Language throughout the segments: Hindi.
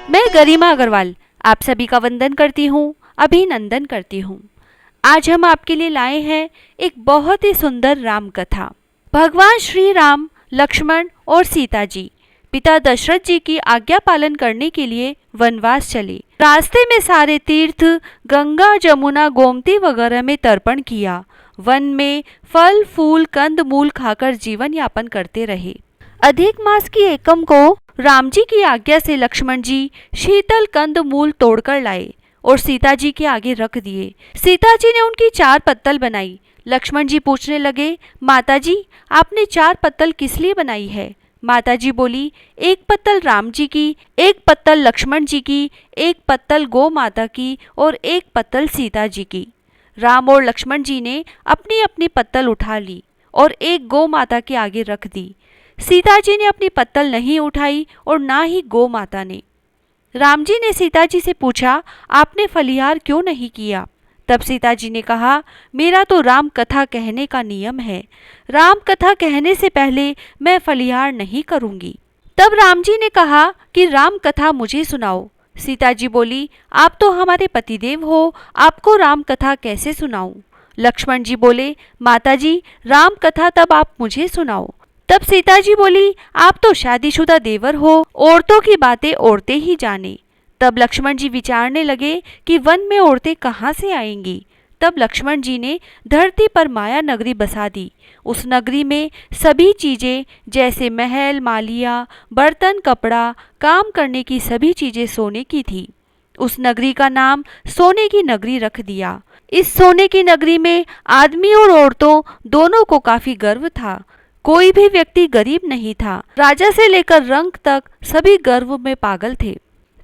मैं गरिमा अग्रवाल आप सभी का वंदन करती हूँ, अभिनंदन करती हूँ। आज हम आपके लिए लाए हैं एक बहुत ही सुंदर राम कथा। भगवान श्री राम, लक्ष्मण और सीता जी पिता दशरथ जी की आज्ञा पालन करने के लिए वनवास चले। रास्ते में सारे तीर्थ, गंगा, जमुना, गोमती वगैरह में तर्पण किया। वन में फल फूल कंद मूल खाकर जीवन यापन करते रहे। अधिक मास की एकम को राम जी की आज्ञा से लक्ष्मण जी शीतल कंद मूल तोड़कर लाए और सीता जी के आगे रख दिए। सीता जी ने उनकी 4 पत्तल बनाई। लक्ष्मण जी पूछने लगे, माता जी आपने 4 पत्तल किस लिए बनाई है? माता जी बोली, 1 पत्तल राम जी की, 1 पत्तल लक्ष्मण जी की, 1 पत्तल गौ माता की और 1 पत्तल सीता जी की। राम और लक्ष्मण जी ने अपनी अपनी पत्तल उठा ली और एक गौ माता के आगे रख दी। सीता जी ने अपनी पत्तल नहीं उठाई और ना ही गौ माता ने। राम जी ने सीता जी से पूछा, आपने फलिहार क्यों नहीं किया? तब सीता जी ने कहा, मेरा तो राम कथा कहने का नियम है। राम कथा कहने से पहले मैं फलिहार नहीं करूंगी। तब राम जी ने कहा कि राम कथा मुझे सुनाओ। सीता जी बोली, आप तो हमारे पतिदेव हो, आपको राम कथा कैसे सुनाऊं? लक्ष्मण जी बोले, माता जी राम कथा तब आप मुझे सुनाओ। तब सीता जी बोली, आप तो शादीशुदा देवर हो, औरतों की बातें औरतें ही जाने। तब लक्ष्मण जी विचारने लगे कि वन में औरतें कहाँ से आएंगी। तब लक्ष्मण जी ने धरती पर माया नगरी बसा दी। उस नगरी में सभी चीजें जैसे महल, मालिया, बर्तन, कपड़ा, काम करने की सभी चीजें सोने की थी। उस नगरी का नाम सोने की नगरी रख दिया। इस सोने की नगरी में आदमी और औरतों दोनों को काफी गर्व था। कोई भी व्यक्ति गरीब नहीं था। राजा से लेकर रंक तक सभी गर्व में पागल थे।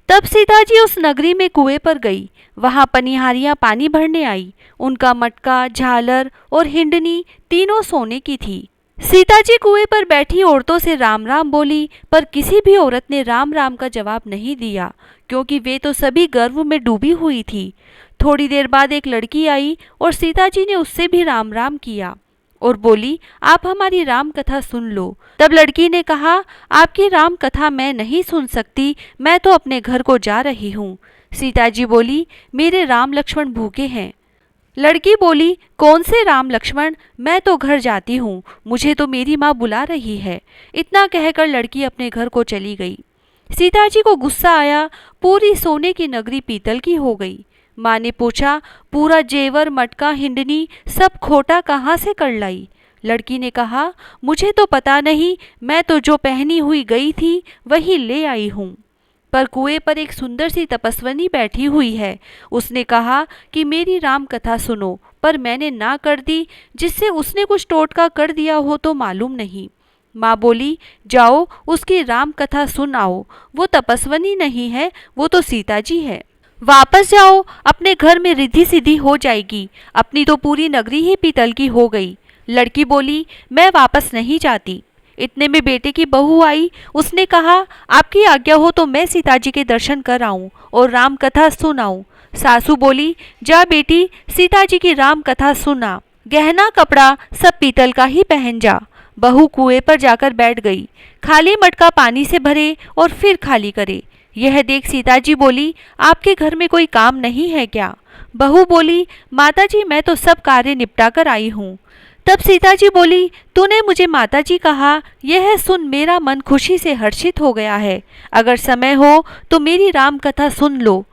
तब सीता जी उस नगरी में कुएं पर गई। वहां पनिहारियां पानी भरने आई। उनका मटका, झालर और हिंडनी तीनों सोने की थी। सीता जी कुएं पर बैठी औरतों से राम राम बोली, पर किसी भी औरत ने राम राम का जवाब नहीं दिया, क्योंकि वे तो सभी गर्व में डूबी हुई थी। थोड़ी देर बाद एक लड़की आई और सीता जी ने उससे भी राम राम किया और बोली, आप हमारी राम कथा सुन लो। तब लड़की ने कहा, आपकी राम कथा मैं नहीं सुन सकती, मैं तो अपने घर को जा रही हूँ। सीता जी बोली, मेरे राम लक्ष्मण भूखे हैं। लड़की बोली, कौन से राम लक्ष्मण, मैं तो घर जाती हूँ, मुझे तो मेरी माँ बुला रही है। इतना कहकर लड़की अपने घर को चली गई। सीता जी को गुस्सा आया। पूरी सोने की नगरी पीतल की हो गई। माँ ने पूछा, पूरा जेवर, मटका, हिंडनी सब खोटा कहाँ से कर लाई? लड़की ने कहा, मुझे तो पता नहीं, मैं तो जो पहनी हुई गई थी वही ले आई हूँ। पर कुएं पर एक सुंदर सी तपस्विनी बैठी हुई है। उसने कहा कि मेरी राम कथा सुनो, पर मैंने ना कर दी, जिससे उसने कुछ टोटका कर दिया हो तो मालूम नहीं। माँ बोली, जाओ उसकी राम कथा सुन आओ। वो तपस्विनी नहीं है, वो तो सीता जी है। वापस जाओ, अपने घर में रिद्धि सिद्धि हो जाएगी। अपनी तो पूरी नगरी ही पीतल की हो गई। लड़की बोली, मैं वापस नहीं जाती। इतने में बेटे की बहू आई। उसने कहा, आपकी आज्ञा हो तो मैं सीता जी के दर्शन कर आऊं और राम कथा सुनाऊं। सासू बोली, जा बेटी, सीता जी की राम कथा सुना। गहना कपड़ा सब पीतल का ही पहन जा। बहू कुएं पर जाकर बैठ गई। खाली मटका पानी से भरे और फिर खाली करे। यह देख सीता जी बोली, आपके घर में कोई काम नहीं है क्या? बहू बोली, माता जी मैं तो सब कार्य निपटा कर आई हूँ। तब सीता जी बोली, तूने मुझे माता जी कहा, यह सुन मेरा मन खुशी से हर्षित हो गया है। अगर समय हो तो मेरी राम कथा सुन लो।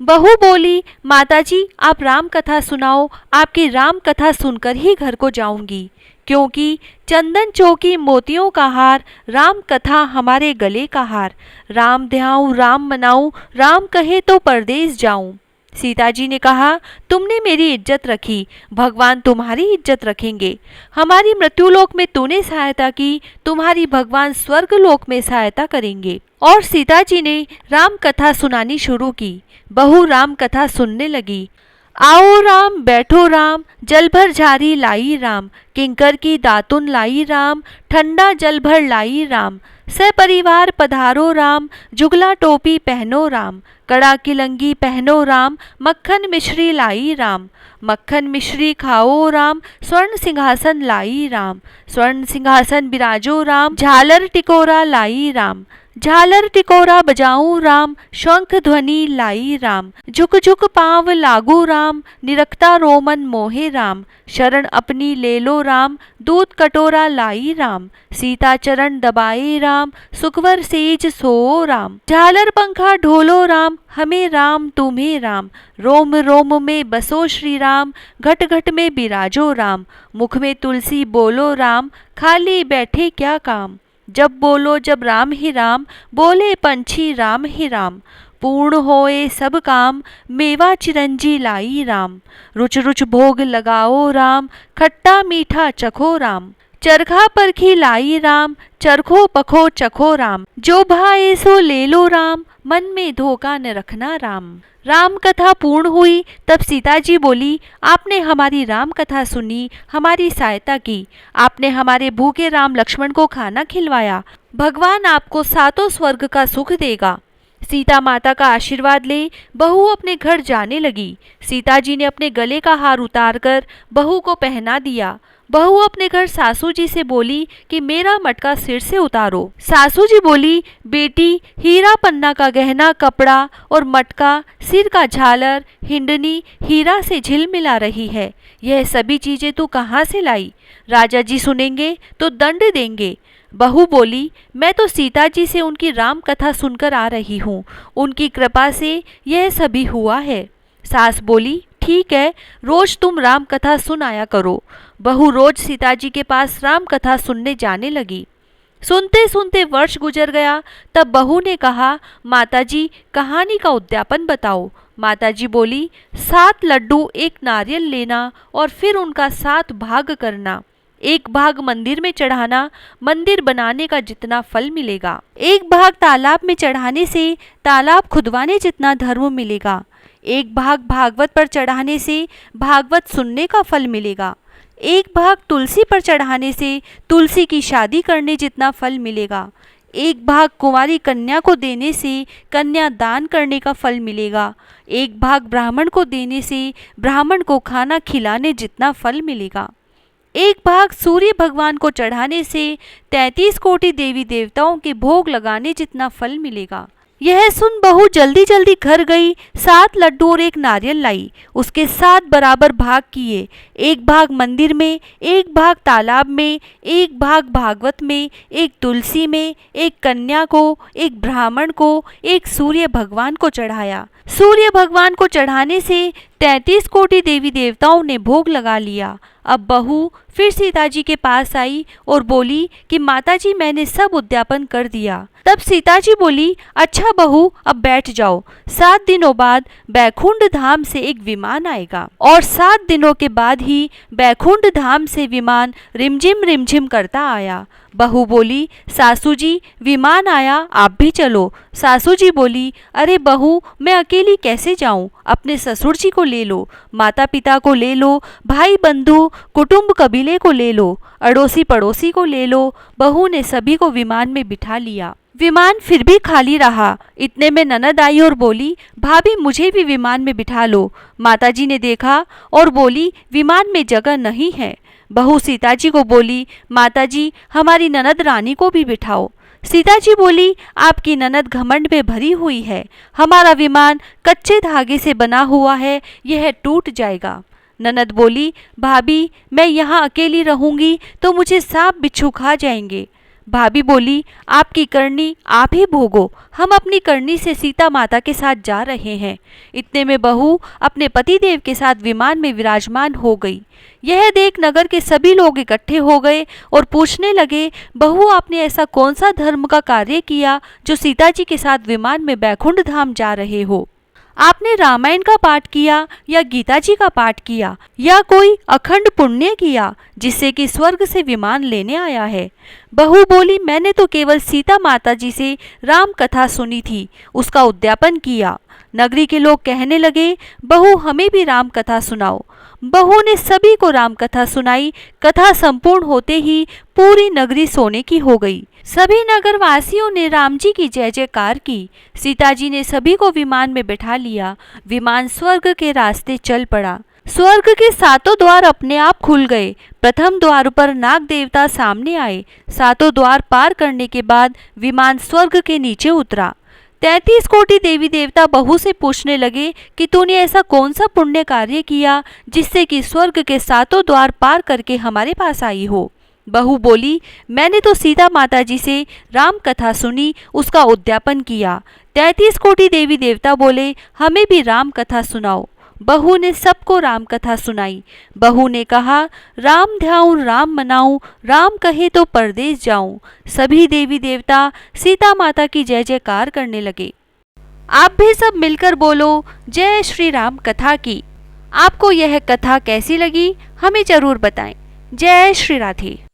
बहू बोली, माता जी आप राम कथा सुनाओ, आपकी राम कथा सुनकर ही घर को जाऊंगी, क्योंकि चंदन चौकी मोतियों का हार, राम कथा हमारे गले का हार। राम ध्याऊं, राम मनाऊं, राम कहे तो परदेस जाऊं। सीता जी ने कहा, तुमने मेरी इज्जत रखी, भगवान तुम्हारी इज्जत रखेंगे। हमारी मृत्युलोक में तूने सहायता की, तुम्हारी भगवान स्वर्ग लोक में सहायता करेंगे। और सीता जी ने राम कथा सुनानी शुरू की। बहू राम कथा सुनने लगी। आओ राम, बैठो राम, जल भर झारी लाई राम, किंकर की दातुन लाई राम, ठंडा जल भर लाई राम, सपरिवार पधारो राम, जुगला टोपी पहनो राम, कड़ा की लंगी पहनो राम, मक्खन मिश्री लाई राम, मक्खन मिश्री खाओ राम, स्वर्ण सिंहासन लाई राम, स्वर्ण सिंहासन बिराजो राम, झालर टिकोरा लाई राम, झालर टिकोरा बजाऊं राम, शंख ध्वनि लाई राम, झुक झुक पांव लागू राम, निरखता रोमन मोहे राम, शरण अपनी ले लो राम, दूध कटोरा लाई राम, सीता चरण दबाए राम, सुखवर सेज सो राम, झालर पंखा ढोलो राम, हमें राम तुम्हें राम, रोम रोम में बसो श्री राम, घट घट में बिराजो राम, मुख में तुलसी बोलो राम, खाली बैठे क्या काम, जब बोलो जब राम ही राम, बोले पंछी राम ही राम, पूर्ण होए सब काम, मेवा चिरंजी लाई राम, रुच रुच भोग लगाओ राम, खट्टा मीठा चखो राम, चरखा परखी लाई राम, चरखो पखो चखो राम, जो भाए सो ले लो राम, मन में धोखा न रखना राम। राम कथा पूर्ण हुई तब सीता जी बोली, आपने हमारी राम कथा सुनी, हमारी सहायता की, आपने हमारे भूखे राम लक्ष्मण को खाना खिलवाया, भगवान आपको सातों स्वर्ग का सुख देगा। सीता माता का आशीर्वाद ले बहू अपने घर जाने लगी। सीता जी ने अपने गले का हार उतारकर बहू को पहना दिया। बहू अपने घर सासू जी से बोली कि मेरा मटका सिर से उतारो। सासू जी बोली, बेटी हीरा पन्ना का गहना कपड़ा और मटका, सिर का झालर हिंडनी हीरा से झिलमिला रही है, यह सभी चीजें तू कहाँ से लाई? राजा जी सुनेंगे तो दंड देंगे। बहू बोली, मैं तो सीता जी से उनकी राम कथा सुनकर आ रही हूँ, उनकी कृपा से यह सभी हुआ है। सास बोली, ठीक है, रोज तुम राम कथा सुन आया करो। बहू रोज सीता जी के पास राम कथा सुनने जाने लगी। सुनते सुनते वर्ष गुजर गया। तब बहू ने कहा, माताजी कहानी का उद्यापन बताओ। माताजी बोली, 7 लड्डू 1 नारियल लेना और फिर उनका 7 भाग करना। 1 भाग मंदिर में चढ़ाना, मंदिर बनाने का जितना फल मिलेगा। 1 भाग तालाब में चढ़ाने से तालाब खुदवाने जितना धर्म मिलेगा। 1 भाग भागवत पर चढ़ाने से भागवत सुनने का फल मिलेगा। 1 भाग तुलसी पर चढ़ाने से तुलसी की शादी करने जितना फल मिलेगा। 1 भाग कुंवारी कन्या को देने से कन्या दान करने का फल मिलेगा। 1 भाग ब्राह्मण को देने से ब्राह्मण को खाना खिलाने जितना फल मिलेगा। 1 भाग सूर्य भगवान को चढ़ाने से 33 कोटि देवी देवताओं के भोग लगाने जितना फल मिलेगा। यह सुन बहू जल्दी जल्दी घर गई, 7 लड्डू और 1 नारियल लाई। उसके 7 बराबर भाग किए। 1 भाग मंदिर में, 1 भाग तालाब में, 1 भाग भागवत में, 1 तुलसी में, 1 कन्या को, 1 ब्राह्मण को, 1 सूर्य भगवान को चढ़ाया। सूर्य भगवान को चढ़ाने से 33 कोटि देवी देवताओं ने भोग लगा लिया। अब बहू फिर सीता जी के पास आई और बोली कि माताजी मैंने सब उद्यापन कर दिया। तब सीता जी बोली, अच्छा बहू अब बैठ जाओ, 7 दिनों बाद बैकुंठ धाम से एक विमान आएगा। और 7 दिनों के बाद ही बैकुंठ धाम से विमान रिमझिम रिमझिम करता आया। बहू बोली, सासू जी विमान आया, आप भी चलो। सासू जी बोली, अरे बहू मैं अकेली कैसे जाऊं? अपने ससुर जी को ले लो, माता पिता को ले लो, भाई बंधु कुटुंब कबीले को ले लो, अड़ोसी पड़ोसी को ले लो। बहू ने सभी को विमान में बिठा लिया। विमान फिर भी खाली रहा। इतने में ननद आई और बोली, भाभी मुझे भी विमान में बिठा लो। माताजी ने देखा और बोली, विमान में जगह नहीं है। बहू सीता जी को बोली, माताजी हमारी ननद रानी को भी बिठाओ। सीता जी बोली, आपकी ननद घमंड में भरी हुई है, हमारा विमान कच्चे धागे से बना हुआ है, यह टूट जाएगा। ननद बोली, भाभी मैं यहाँ अकेली रहूंगी तो मुझे सांप बिच्छू खा जाएंगे। भाभी बोली, आपकी करनी आप ही भोगो, हम अपनी करनी से सीता माता के साथ जा रहे हैं। इतने में बहू अपने पतिदेव के साथ विमान में विराजमान हो गई। यह देख नगर के सभी लोग इकट्ठे हो गए और पूछने लगे, बहू आपने ऐसा कौन सा धर्म का कार्य किया जो सीता जी के साथ विमान में बैकुंठ धाम जा रहे हो? आपने रामायण का पाठ किया या गीता जी का पाठ किया या कोई अखंड पुण्य किया जिससे कि स्वर्ग से विमान लेने आया है? बहू बोली, मैंने तो केवल सीता माता जी से राम कथा सुनी थी, उसका उद्यापन किया। नगरी के लोग कहने लगे, बहू हमें भी राम कथा सुनाओ। बहू ने सभी को राम कथा सुनाई। कथा संपूर्ण होते ही पूरी नगरी सोने की हो गई। सभी नगरवासियों ने राम जी की जय जयकार की। सीता जी ने सभी को विमान में बैठा लिया। विमान स्वर्ग के रास्ते चल पड़ा। स्वर्ग के सातों द्वार अपने आप खुल गए। प्रथम द्वार पर नाग देवता सामने आए। सातों द्वार पार करने के बाद विमान स्वर्ग के नीचे उतरा। 33 कोटि देवी देवता बहू से पूछने लगे कि तूने ऐसा कौन सा पुण्य कार्य किया जिससे कि स्वर्ग के सातों द्वार पार करके हमारे पास आई हो। बहू बोली, मैंने तो सीता माता जी से राम कथा सुनी, उसका उद्यापन किया। 33 कोटि देवी देवता बोले, हमें भी राम कथा सुनाओ। बहू ने सबको राम कथा सुनाई। बहू ने कहा, राम ध्याऊं राम मनाऊं, राम कहे तो परदेश जाऊं। सभी देवी देवता सीता माता की जय जयकार करने लगे। आप भी सब मिलकर बोलो, जय श्री राम कथा की। आपको यह कथा कैसी लगी हमें जरूर बताएं। जय श्री राधे।